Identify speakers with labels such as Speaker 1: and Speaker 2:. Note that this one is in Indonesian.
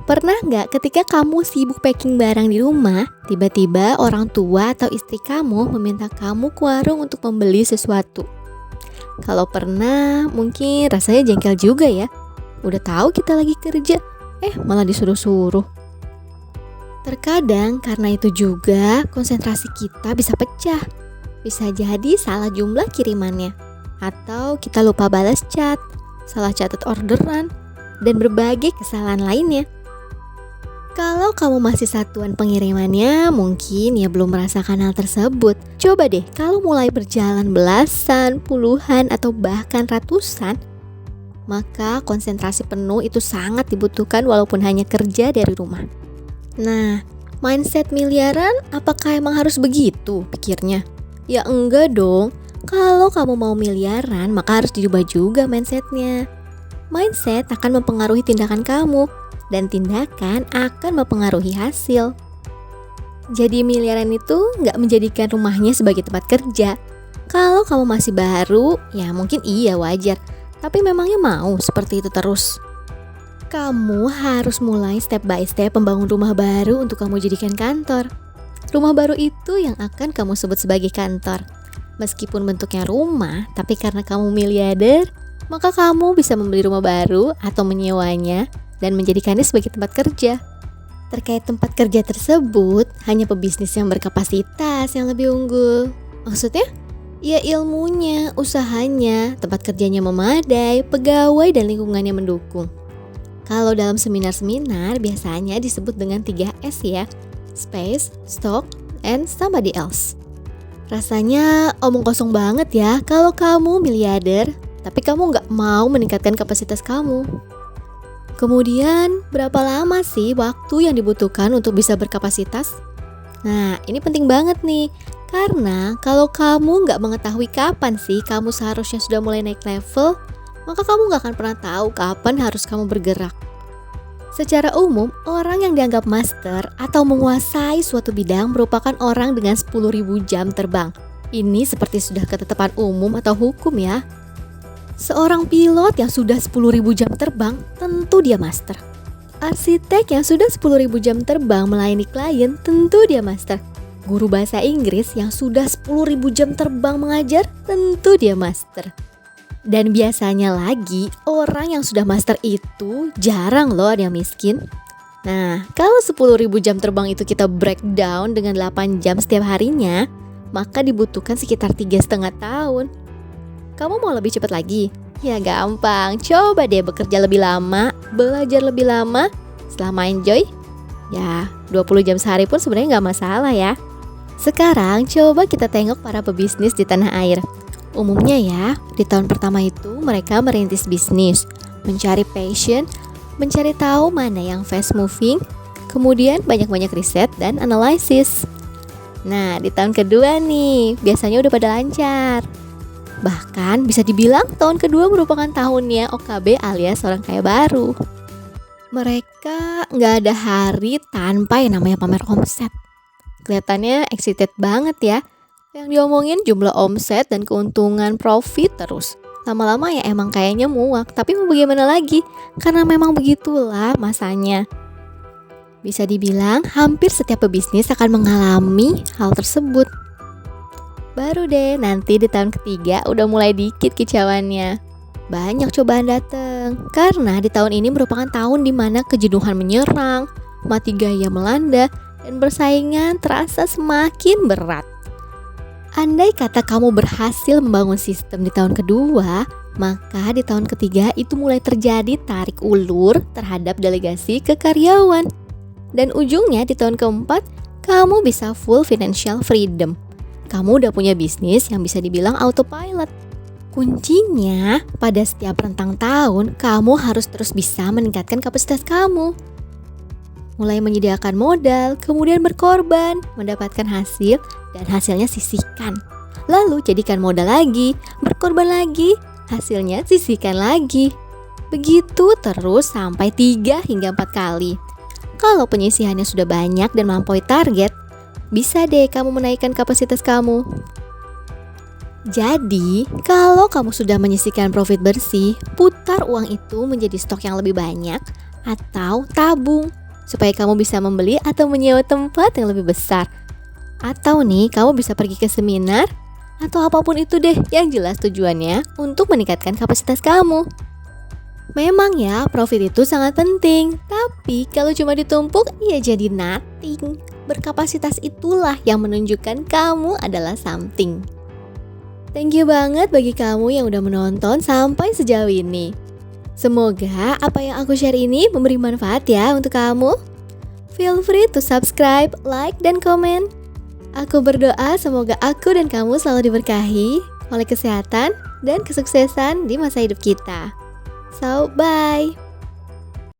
Speaker 1: Pernah nggak ketika kamu sibuk packing barang di rumah, tiba-tiba orang tua atau istri kamu meminta kamu ke warung untuk membeli sesuatu? Kalau pernah, mungkin rasanya jengkel juga ya. Udah tahu kita lagi kerja, malah disuruh-suruh. Terkadang karena itu juga konsentrasi kita bisa pecah. Bisa jadi salah jumlah kirimannya, atau kita lupa balas chat, salah catat orderan, dan berbagai kesalahan lainnya. Kalau kamu masih satuan pengirimannya, mungkin ya belum merasakan hal tersebut. Coba deh, kalau mulai berjalan belasan, puluhan, atau bahkan ratusan, maka konsentrasi penuh itu sangat dibutuhkan walaupun hanya kerja dari rumah. Nah, mindset miliaran apakah emang harus begitu pikirnya? Ya enggak dong. Kalau kamu mau miliaran, maka harus diubah juga mindsetnya. Mindset akan mempengaruhi tindakan kamu, dan tindakan akan mempengaruhi hasil. Jadi miliaran itu nggak menjadikan rumahnya sebagai tempat kerja. Kalau kamu masih baru, ya mungkin iya wajar. Tapi memangnya mau seperti itu terus? Kamu harus mulai step by step membangun rumah baru untuk kamu jadikan kantor. Rumah baru itu yang akan kamu sebut sebagai kantor. Meskipun bentuknya rumah, tapi karena kamu miliarder, maka kamu bisa membeli rumah baru atau menyewanya dan menjadikannya sebagai tempat kerja. Terkait tempat kerja tersebut, hanya pebisnis yang berkapasitas yang lebih unggul. Maksudnya? Ya ilmunya, usahanya, tempat kerjanya memadai, pegawai dan lingkungannya mendukung. Kalau dalam seminar-seminar biasanya disebut dengan 3S ya. Space, Stock, and Somebody Else. Rasanya omong kosong banget ya kalau kamu miliarder, tapi kamu nggak mau meningkatkan kapasitas kamu. Kemudian, berapa lama sih waktu yang dibutuhkan untuk bisa berkapasitas? Nah, ini penting banget nih. Karena kalau kamu nggak mengetahui kapan sih kamu seharusnya sudah mulai naik level, maka kamu nggak akan pernah tahu kapan harus kamu bergerak. Secara umum, orang yang dianggap master atau menguasai suatu bidang merupakan orang dengan 10.000 jam terbang. Ini seperti sudah ketetapan umum atau hukum ya. Seorang pilot yang sudah 10.000 jam terbang, tentu dia master. Arsitek yang sudah 10.000 jam terbang melayani klien, tentu dia master. Guru bahasa Inggris yang sudah 10.000 jam terbang mengajar, tentu dia master. Dan biasanya lagi, orang yang sudah master itu jarang loh ada yang miskin. Nah, kalau 10.000 jam terbang itu kita breakdown dengan 8 jam setiap harinya, maka dibutuhkan sekitar 3,5 tahun. Kamu mau lebih cepat lagi? Ya gampang, coba deh bekerja lebih lama, belajar lebih lama, selama enjoy. Ya 20 jam sehari pun sebenarnya gak masalah ya. Sekarang coba kita tengok para pebisnis di tanah air. Umumnya ya, di tahun pertama itu mereka merintis bisnis, mencari passion, mencari tahu mana yang fast moving, kemudian banyak-banyak riset dan analisis. Nah di tahun kedua nih, biasanya udah pada lancar. Bahkan bisa dibilang tahun kedua merupakan tahunnya OKB alias orang kaya baru. Mereka gak ada hari tanpa yang namanya pamer omset. Kelihatannya excited banget ya. Yang diomongin jumlah omset dan keuntungan profit terus. Lama-lama ya emang kayaknya muak, tapi mau bagaimana lagi? Karena memang begitulah masanya. Bisa dibilang hampir setiap pebisnis akan mengalami hal tersebut. Baru deh nanti di tahun ketiga udah mulai dikit kicauannya. Banyak cobaan datang. Karena di tahun ini merupakan tahun dimana kejenuhan menyerang, mati gaya melanda, dan persaingan terasa semakin berat. Andai kata kamu berhasil membangun sistem di tahun kedua, maka di tahun ketiga itu mulai terjadi tarik ulur terhadap delegasi ke karyawan. Dan ujungnya di tahun keempat, kamu bisa full financial freedom. Kamu udah punya bisnis yang bisa dibilang autopilot. Kuncinya, pada setiap rentang tahun, kamu harus terus bisa meningkatkan kapasitas kamu. Mulai menyediakan modal, kemudian berkorban, mendapatkan hasil, dan hasilnya sisihkan. Lalu jadikan modal lagi, berkorban lagi, hasilnya sisihkan lagi. Begitu terus sampai 3 hingga 4 kali. Kalau penyisihannya sudah banyak dan melampaui target, bisa deh kamu menaikkan kapasitas kamu. Jadi, kalau kamu sudah menyisihkan profit bersih, putar uang itu menjadi stok yang lebih banyak, atau tabung supaya kamu bisa membeli atau menyewa tempat yang lebih besar. Atau nih, kamu bisa pergi ke seminar atau apapun itu deh, yang jelas tujuannya untuk meningkatkan kapasitas kamu. Memang ya, profit itu sangat penting, tapi kalau cuma ditumpuk, ya jadi nothing. Berkapasitas itulah yang menunjukkan kamu adalah something. Thank you banget bagi kamu yang udah menonton sampai sejauh ini. Semoga apa yang aku share ini memberi manfaat ya untuk kamu. Feel free to subscribe, like, dan komen. Aku berdoa semoga aku dan kamu selalu diberkahi oleh kesehatan dan kesuksesan di masa hidup kita. So, bye!